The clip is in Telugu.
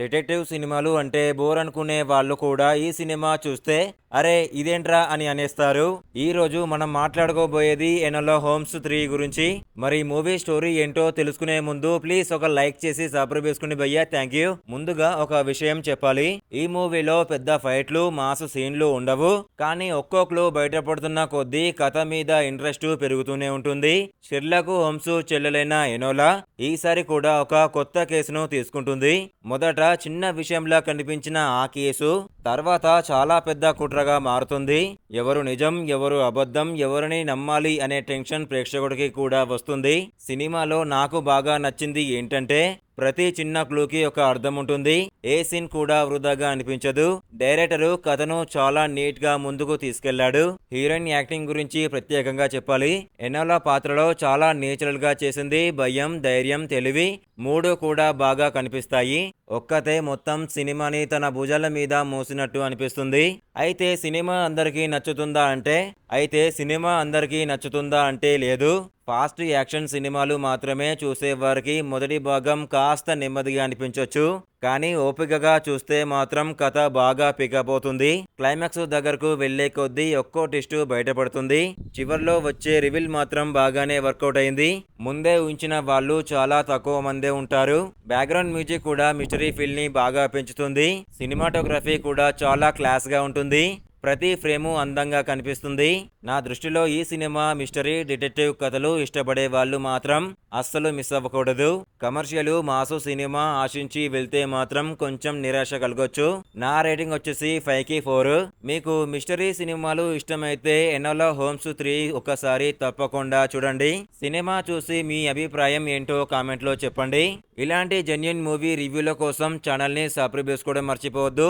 డిటెక్టివ్ సినిమాలు అంటే బోర్ అనుకునే వాళ్ళు కూడా ఈ సినిమా చూస్తే అరే ఇదేంట్రా అని అనేస్తారు. ఈ రోజు మనం మాట్లాడుకోబోయేది ఎనలో హోమ్స్ 3 గురించి. మరి మూవీ స్టోరీ ఏంటో తెలుసుకునే ముందు ప్లీజ్ ఒక లైక్ చేసి సబ్స్క్రైబ్ చేసుకుని భయ్యా, థ్యాంక్ యూ. ముందుగా ఒక విషయం చెప్పాలి. ఈ మూవీలో పెద్ద ఫైట్లు మాస్ సీన్లు ఉండవు, కానీ ఒక్కొక్కరు బయటపడుతున్న కొద్దీ కథ మీద ఇంట్రెస్ట్ పెరుగుతూనే ఉంటుంది. షెర్లాక్ హోమ్స్ చెల్లెలైన ఎనోలా ఈసారి కూడా ఒక కొత్త కేసును తీసుకుంటుంది. మొదట చిన్న విషయంలా కనిపించిన ఆ కేసు తర్వాత చాలా పెద్ద కుట్రగా మారుతుంది. ఎవరు నిజం, ఎవరు అబద్ధం, ఎవరిని నమ్మాలి అనే టెన్షన్ ప్రేక్షకుడికి కూడా వస్తుంది. సినిమాలో నాకు బాగా నచ్చింది ఏంటంటే ప్రతి చిన్న క్లూకి ఒక అర్థం ఉంటుంది. ఏ సీన్ కూడా వృధాగా అనిపించదు. డైరెక్టరు కథను చాలా నీట్ గా ముందుకు తీసుకెళ్లాడు. హీరోయిన్ యాక్టింగ్ గురించి ప్రత్యేకంగా చెప్పాలి. ఎనోలా పాత్రలో చాలా నేచురల్ గా చేసింది. భయం, ధైర్యం, తెలివి మూడు కూడా బాగా కనిపిస్తాయి. ఒక్కతే మొత్తం సినిమాని తన భుజాల మీద మోసినట్టు అనిపిస్తుంది. అయితే సినిమా అందరికీ నచ్చుతుందా అంటే లేదు. ఫాస్ట్ యాక్షన్ సినిమాలు మాత్రమే చూసేవారికి మొదటి భాగం కాస్త నెమ్మదిగా అనిపించవచ్చు, కానీ ఓపికగా చూస్తే మాత్రం కథ బాగా పికప్ అవుతుంది. క్లైమాక్స్ దగ్గరకు వెళ్లే కొద్దీ ఒక్కో ట్విస్ట్ బయటపడుతుంది. చివర్లో వచ్చే రివీల్ మాత్రం బాగానే వర్కౌట్ అయింది. ముందే ఉంచిన వాళ్ళు చాలా తక్కువ మందే ఉంటారు. బ్యాక్గ్రౌండ్ మ్యూజిక్ కూడా మిస్టరీ ఫీల్ ని బాగా పెంచుతుంది. సినిమాటోగ్రఫీ కూడా చాలా క్లాస్ గా ఉంటుంది. ప్రతి ఫ్రేము అందంగా కనిపిస్తుంది. నా దృష్టిలో ఈ సినిమా మిస్టరీ డిటెక్టివ్ కథలు ఇష్టపడే వాళ్ళు మాత్రం అస్సలు మిస్ అవ్వకూడదు. కమర్షియల్ మాసు సినిమా ఆశించి వెళ్తే మాత్రం కొంచెం నిరాశ కలగొచ్చు. నా రేటింగ్ వచ్చేసి 5కి 4. మీకు మిస్టరీ సినిమాలు ఇష్టమైతే ఎనోలా హోమ్స్ 3 ఒకసారి తప్పకుండా చూడండి. సినిమా చూసి మీ అభిప్రాయం ఏంటో కామెంట్ లో చెప్పండి. ఇలాంటి జెన్యూన్ మూవీ రివ్యూల కోసం ఛానల్ ని సబ్స్క్రైబ్ చేసుకోవడం మర్చిపోవద్దు.